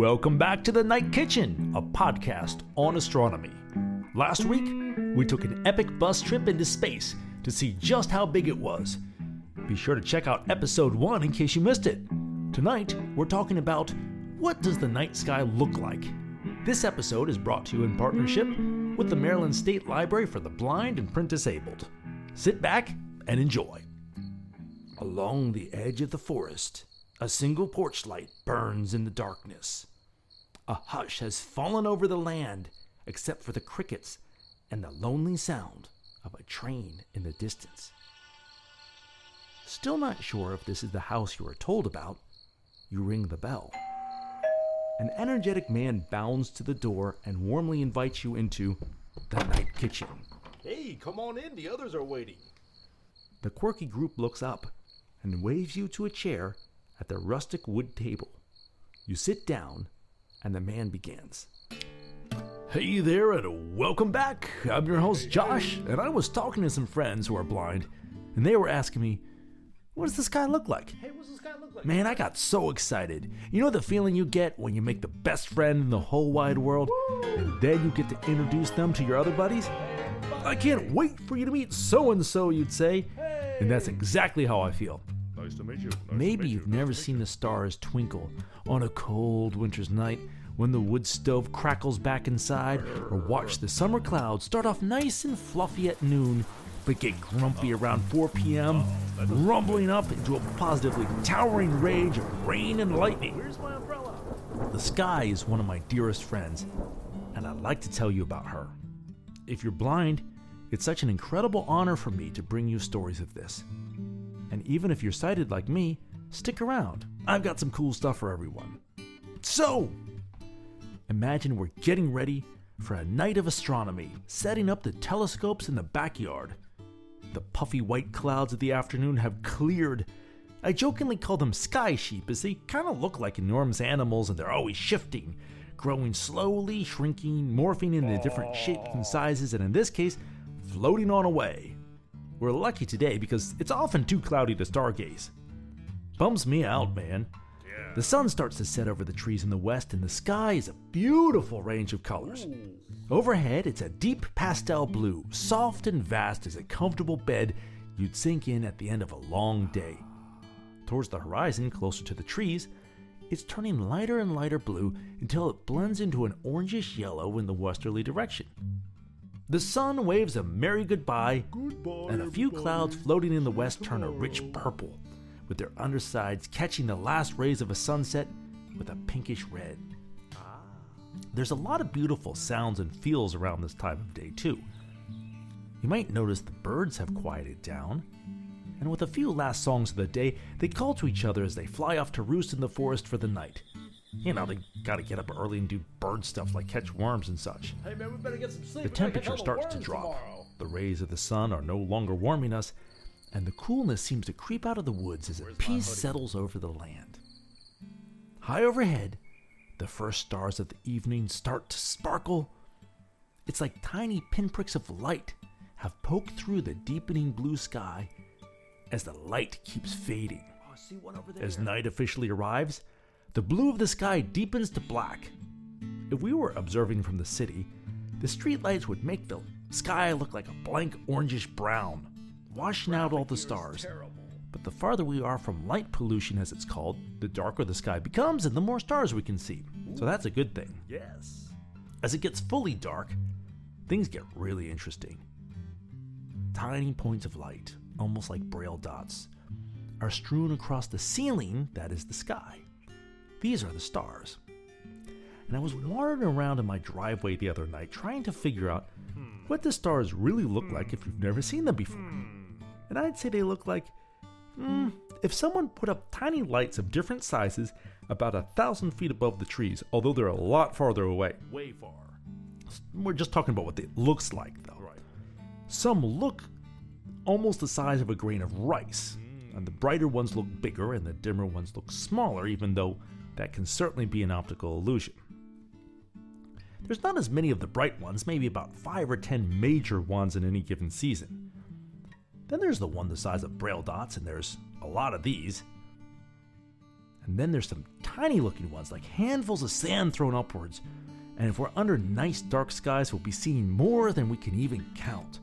Welcome back to The Night Kitchen, a podcast on astronomy. Last week, we took an epic bus trip into space to see just how big it was. Be sure to check out episode 1 in case you missed it. Tonight, we're talking about what does the night sky look like? This episode is brought to you in partnership with the Maryland State Library for the Blind and Print Disabled. Sit back and enjoy. Along the edge of the forest, a single porch light burns in the darkness. A hush has fallen over the land, except for the crickets and the lonely sound of a train in the distance. Still not sure if this is the house you are told about, you ring the bell. An energetic man bounds to the door and warmly invites you into the night kitchen. Hey, come on in, the others are waiting. The quirky group looks up and waves you to a chair at the rustic wood table. You sit down, and the man begins. Hey there, and welcome back. I'm your host, Josh, and I was talking to some friends who are blind, and they were asking me, what does the sky look like? Hey, what's the sky look like? Man, I got so excited. You know the feeling you get when you make the best friend in the whole wide world, and then you get to introduce them to your other buddies? I can't wait for you to meet so-and-so, you'd say. And that's exactly how I feel. Nice to meet you. Maybe you've never seen the stars twinkle on a cold winter's night when the wood stove crackles back inside, or watch the summer clouds start off nice and fluffy at noon, but get grumpy around 4 p.m., rumbling up into a positively towering rage of rain and lightning. Where's my umbrella? The sky is one of my dearest friends, and I'd like to tell you about her. If you're blind, it's such an incredible honor for me to bring you stories of this. And even if you're sighted like me, stick around. I've got some cool stuff for everyone. So, imagine we're getting ready for a night of astronomy, setting up the telescopes in the backyard. The puffy white clouds of the afternoon have cleared. I jokingly call them sky sheep, as they kind of look like enormous animals and they're always shifting, growing slowly, shrinking, morphing into different shapes and sizes, and in this case, floating on away. We're lucky today because it's often too cloudy to stargaze. Bums me out, man. Yeah. The sun starts to set over the trees in the west, and the sky is a beautiful range of colors. Ooh. Overhead, it's a deep pastel blue, soft and vast as a comfortable bed you'd sink in at the end of a long day. Towards the horizon, closer to the trees, it's turning lighter and lighter blue until it blends into an orangish yellow in the westerly direction. The sun waves a merry goodbye, and a few clouds floating in the west turn a rich purple, with their undersides catching the last rays of a sunset with a pinkish red. There's a lot of beautiful sounds and feels around this time of day too. You might notice the birds have quieted down, and with a few last songs of the day, they call to each other as they fly off to roost in the forest for the night. You know, they gotta get up early and do bird stuff like catch worms and such. Hey man, we better get some sleep. The temperature starts to drop. The rays of the sun are no longer warming us, and the coolness seems to creep out of the woods as peace settles over the land. High overhead, the first stars of the evening start to sparkle. It's like tiny pinpricks of light have poked through the deepening blue sky as the light keeps fading. Oh, I see one over there. As night officially arrives, the blue of the sky deepens to black. If we were observing from the city, the streetlights would make the sky look like a blank orangish brown, washing out all the stars. But the farther we are from light pollution, as it's called, the darker the sky becomes and the more stars we can see. So that's a good thing. Yes. As it gets fully dark, things get really interesting. Tiny points of light, almost like braille dots, are strewn across the ceiling that is the sky. These are the stars. And I was wandering around in my driveway the other night trying to figure out what the stars really look like if you've never seen them before. And I'd say they look like, if someone put up tiny lights of different sizes about 1,000 feet above the trees, although they're a lot farther away. Way far. We're just talking about what it looks like, though. Right. Some look almost the size of a grain of rice, and the brighter ones look bigger and the dimmer ones look smaller, even though that can certainly be an optical illusion. There's not as many of the bright ones, maybe about 5 or 10 major ones in any given season. Then there's the one the size of braille dots, and there's a lot of these. And then there's some tiny looking ones, like handfuls of sand thrown upwards. And if we're under nice dark skies, we'll be seeing more than we can even count.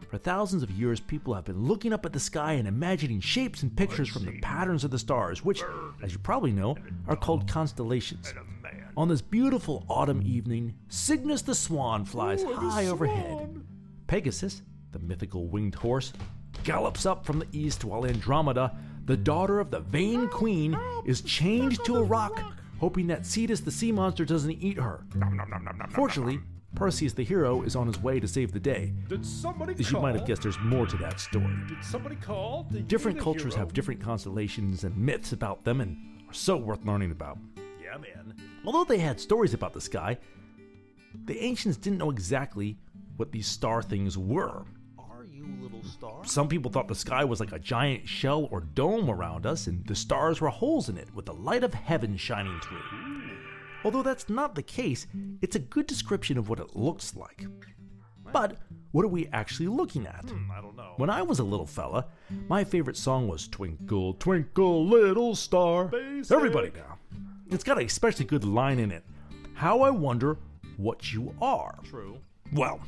For thousands of years, people have been looking up at the sky and imagining shapes and pictures from the patterns of the stars, which, as you probably know, are called constellations. On this beautiful autumn evening, Cygnus the swan flies high overhead. Pegasus, the mythical winged horse, gallops up from the east, while Andromeda, the daughter of the vain queen, is chained to a rock, hoping that Cetus the sea monster doesn't eat her. Fortunately, Perseus the hero is on his way to save the day. Did somebody As you might have guessed, there's more to that story. Did somebody call? Different cultures have different constellations and myths about them and are so worth learning about. Yeah, man. Although they had stories about the sky, the ancients didn't know exactly what these star things were. Are you little star? Some people thought the sky was like a giant shell or dome around us, and the stars were holes in it with the light of heaven shining through. Although that's not the case, it's a good description of what it looks like. But what are we actually looking at? I don't know. When I was a little fella, my favorite song was Twinkle, Twinkle, Little Star. Basic. Everybody now. It's got an especially good line in it. How I wonder what you are. True. Well,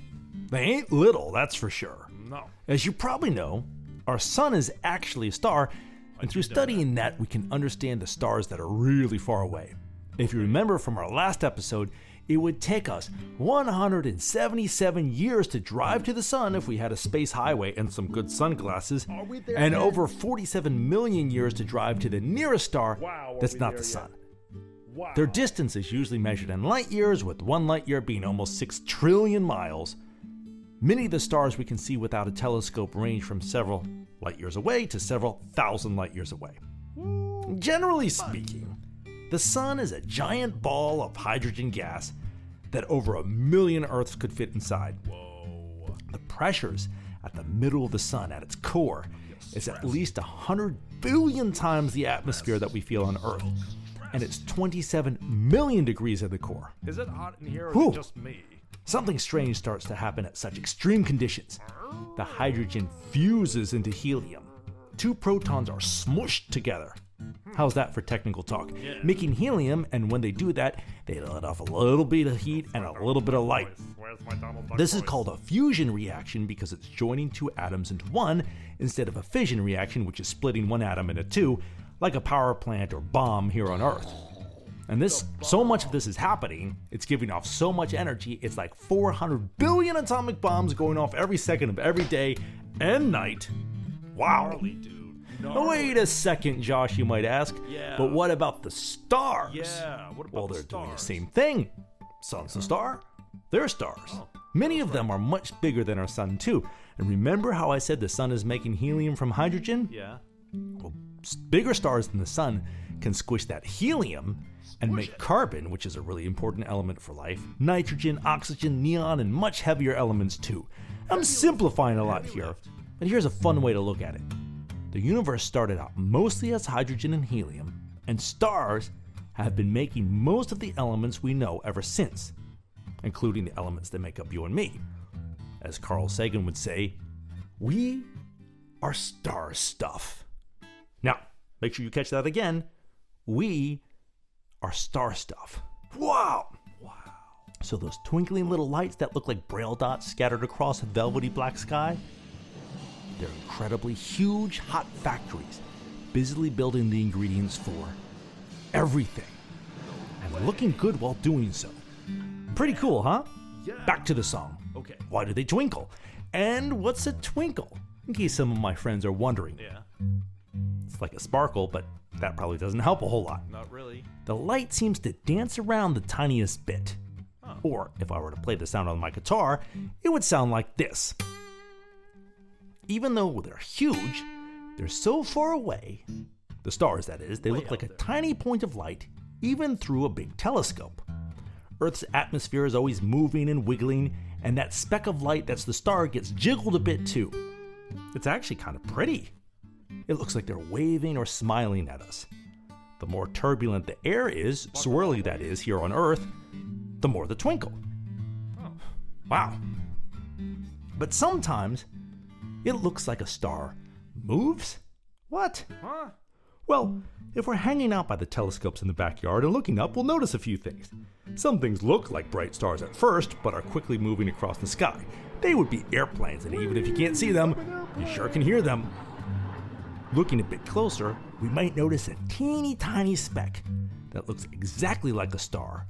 they ain't little, that's for sure. No. As you probably know, our sun is actually a star, and through studying that, we can understand the stars that are really far away. If you remember from our last episode, it would take us 177 years to drive to the sun if we had a space highway and some good sunglasses, and over 47 million years to drive to the nearest star that's not the sun. Wow. Their distance is usually measured in light years, with 1 light year being almost 6 trillion miles. Many of the stars we can see without a telescope range from several light years away to several thousand light years away. Generally speaking, the sun is a giant ball of hydrogen gas that over 1 million Earths could fit inside. Whoa. The pressures at the middle of the sun, at its core, is at least 100 billion times the atmosphere that we feel on Earth. And it's 27 million degrees at the core. Is it hot in here or Whew. is it just me? Something strange starts to happen at such extreme conditions. The hydrogen fuses into helium. 2 protons are smushed together. How's that for technical talk? Making helium, and when they do that, they let off a little bit of heat and a little bit of light. Where's my Donald Duck This is voice? called a fusion reaction because it's joining 2 atoms into one instead of a fission reaction, which is splitting 1 atom into 2, like a power plant or bomb here on Earth. And so much of this is happening, it's giving off so much energy, it's like 400 billion atomic bombs going off every second of every day and night. Wow. Gnarly, dude. Wait a second, Josh, you might ask. Yeah. But what about the stars? Yeah, what about Well, the they're doing the stars? same thing. Sun's a star. They're stars. Many of them are much bigger than our sun, too. And remember how I said the sun is making helium from hydrogen? Yeah. Well, bigger stars than the sun can squish that helium and make carbon, which is a really important element for life, nitrogen, oxygen, neon, and much heavier elements too. I'm simplifying a lot here, but here's a fun way to look at it. The universe started out mostly as hydrogen and helium, and stars have been making most of the elements we know ever since, including the elements that make up you and me. As Carl Sagan would say, we are star stuff. Now, make sure you catch that again. We are star stuff. Wow! So those twinkling little lights that look like braille dots scattered across a velvety black sky, they're incredibly huge, hot factories, busily building the ingredients for everything, and looking good while doing so. Pretty cool, huh? Yeah. Back to the song. Okay. Why do they twinkle? And what's a twinkle? In case some of my friends are wondering. Yeah. It's like a sparkle, but that probably doesn't help a whole lot. Not really. The light seems to dance around the tiniest bit. Or, if I were to play the sound on my guitar, it would sound like this. Even though they're huge, they're so far away, the stars that is, they look like a tiny point of light, even through a big telescope. Earth's atmosphere is always moving and wiggling, and that speck of light that's the star gets jiggled a bit too. It's actually kind of pretty. It looks like they're waving or smiling at us. The more turbulent the air is, swirly that is, here on Earth, the more the twinkle. Wow. But sometimes, it looks like a star moves? What? Huh? Well, if we're hanging out by the telescopes in the backyard and looking up, we'll notice a few things. Some things look like bright stars at first, but are quickly moving across the sky. They would be airplanes, and even if you can't see them, you sure can hear them. Looking a bit closer, we might notice a teeny tiny speck that looks exactly like a star,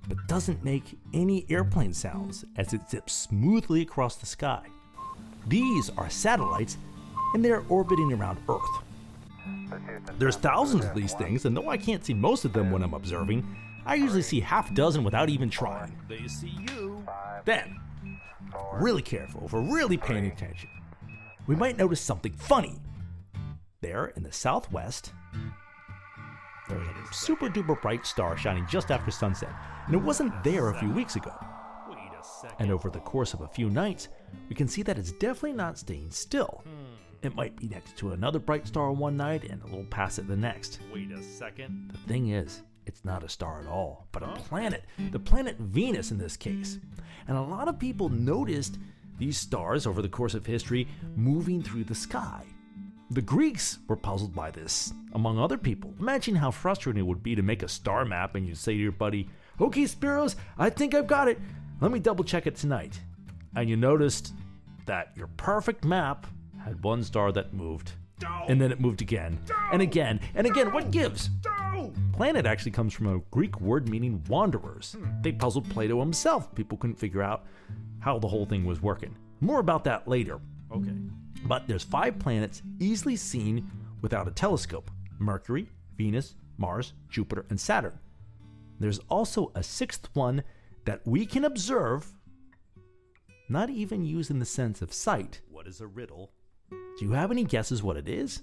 but doesn't make any airplane sounds as it zips smoothly across the sky. These are satellites, and they're orbiting around Earth. There's thousands of these things, and though I can't see most of them when I'm observing, I usually see half a dozen without even trying. They see you. Then, really careful, if we're really paying attention, we might notice something funny. There in the southwest, there's a super duper bright star shining just after sunset, and it wasn't there a few weeks ago. Wait a second. And over the course of a few nights, we can see that it's definitely not staying still. It might be next to another bright star one night and a little past it the next. Wait a second. The thing is, it's not a star at all, but a planet. The planet Venus in this case. And a lot of people noticed these stars over the course of history moving through the sky. The Greeks were puzzled by this, among other people. Imagine how frustrating it would be to make a star map and you say to your buddy, "Okay, Spiros, I think I've got it. Let me double check it tonight." And you noticed that your perfect map had one star that moved. And then it moved again, and again, and again. What gives? Planet actually comes from a Greek word meaning wanderers. They puzzled Plato himself. People couldn't figure out how the whole thing was working. More about that later. Okay. But there's 5 planets easily seen without a telescope: Mercury, Venus, Mars, Jupiter, and Saturn. There's also a 6th one that we can observe, not even used in the sense of sight. What is a riddle? Do you have any guesses what it is?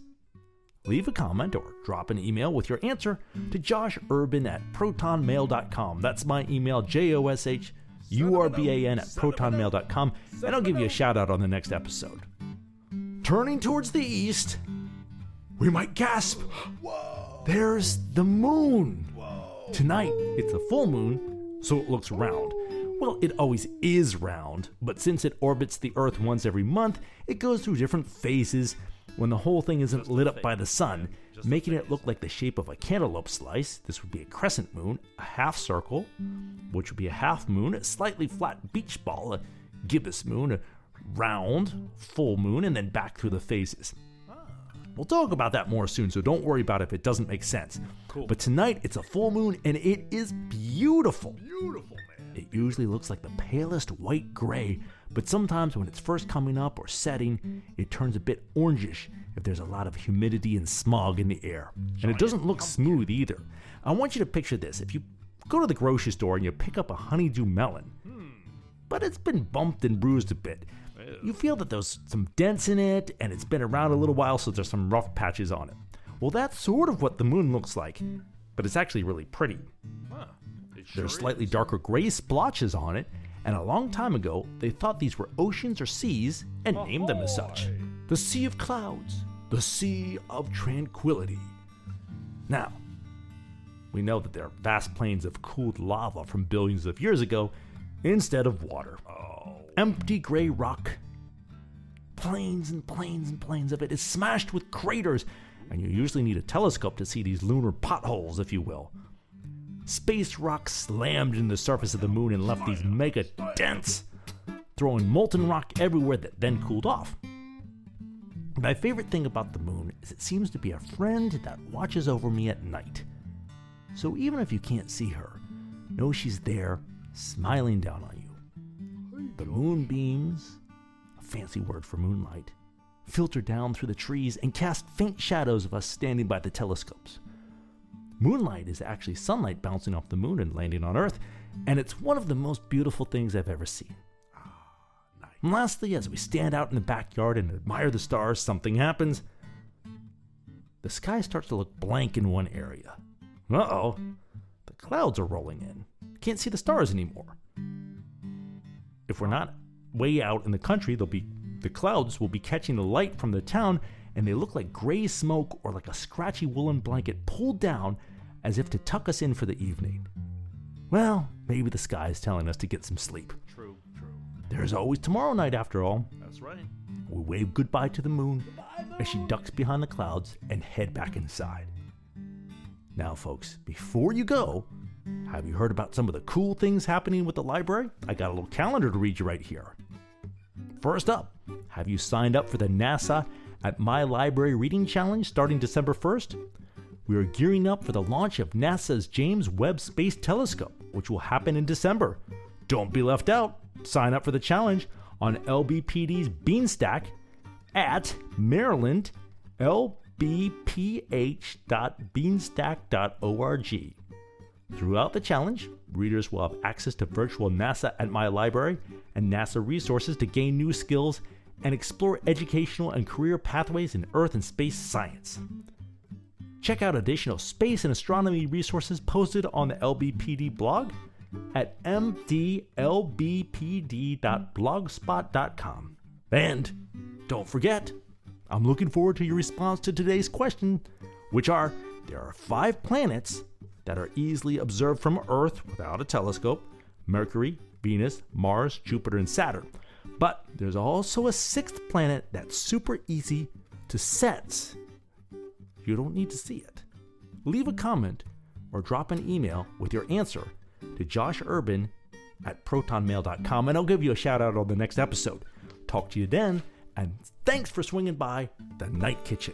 Leave a comment or drop an email with your answer to joshurban@protonmail.com. That's my email, joshurban@protonmail.com, and I'll give you a shout out on the next episode. Turning towards the east, we might gasp. Whoa. There's the moon. Whoa. Tonight, it's a full moon, so it looks round. Well, it always is round, but since it orbits the Earth once every month, it goes through different phases when the whole thing isn't lit up by the sun, making it look like the shape of a cantaloupe slice. This would be a crescent moon, a half circle, which would be a half moon, a slightly flat beach ball, a gibbous moon, a round, full moon, and then back through the phases. We'll talk about that more soon, so don't worry about it if it doesn't make sense. Cool. But tonight, it's a full moon, and it is beautiful. Beautiful, man. It usually looks like the palest white gray, but sometimes when it's first coming up or setting, it turns a bit orangish if there's a lot of humidity and smog in the air. And it doesn't look smooth either. I want you to picture this. If you go to the grocery store and you pick up a honeydew melon, but it's been bumped and bruised a bit, you feel that there's some dents in it and it's been around a little while, so there's some rough patches on it. Well, that's sort of what the moon looks like, but it's actually really pretty. There's slightly darker gray splotches on it, and a long time ago, they thought these were oceans or seas and named them as such. The Sea of Clouds, the Sea of Tranquility. Now, we know that there are vast plains of cooled lava from billions of years ago instead of water. Empty gray rock. Plains and plains and plains of it is smashed with craters, and you usually need a telescope to see these lunar potholes, if you will. Space rock slammed into the surface of the moon and left these mega dents, throwing molten rock everywhere that then cooled off. My favorite thing about the moon is it seems to be a friend that watches over me at night. So even if you can't see her, know she's there, smiling down on you. The moonbeams, a fancy word for moonlight, filter down through the trees and cast faint shadows of us standing by the telescopes. Moonlight is actually sunlight bouncing off the moon and landing on Earth, and it's one of the most beautiful things I've ever seen. Nice. And lastly, as we stand out in the backyard and admire the stars, something happens. The sky starts to look blank in one area. Uh-oh, the clouds are rolling in. Can't see the stars anymore. If we're not way out in the country, the clouds will be catching the light from the town, and they look like gray smoke or like a scratchy woolen blanket pulled down as if to tuck us in for the evening. Well, maybe the sky is telling us to get some sleep. True. There's always tomorrow night after all. That's right. We wave goodbye to the moon. Bye, as she ducks behind the clouds and head back inside. Now, folks, before you go, have you heard about some of the cool things happening with the library? I got a little calendar to read you right here. First up, have you signed up for the NASA at My Library Reading Challenge starting December 1st? We are gearing up for the launch of NASA's James Webb Space Telescope, which will happen in December. Don't be left out. Sign up for the challenge on LBPD's Beanstack at Maryland lbph.beanstack.org. Throughout the challenge, readers will have access to virtual NASA at My Library and NASA resources to gain new skills and explore educational and career pathways in Earth and space science. Check out additional space and astronomy resources posted on the LBPD blog at mdlbpd.blogspot.com. And don't forget, I'm looking forward to your response to today's question, which are, there are 5 planets that are easily observed from Earth without a telescope: Mercury, Venus, Mars, Jupiter, and Saturn. But there's also a 6th planet that's super easy to sense. You don't need to see it. Leave a comment or drop an email with your answer to joshurban@protonmail.com, and I'll give you a shout out on the next episode. Talk to you then, and thanks for swinging by the Night Kitchen.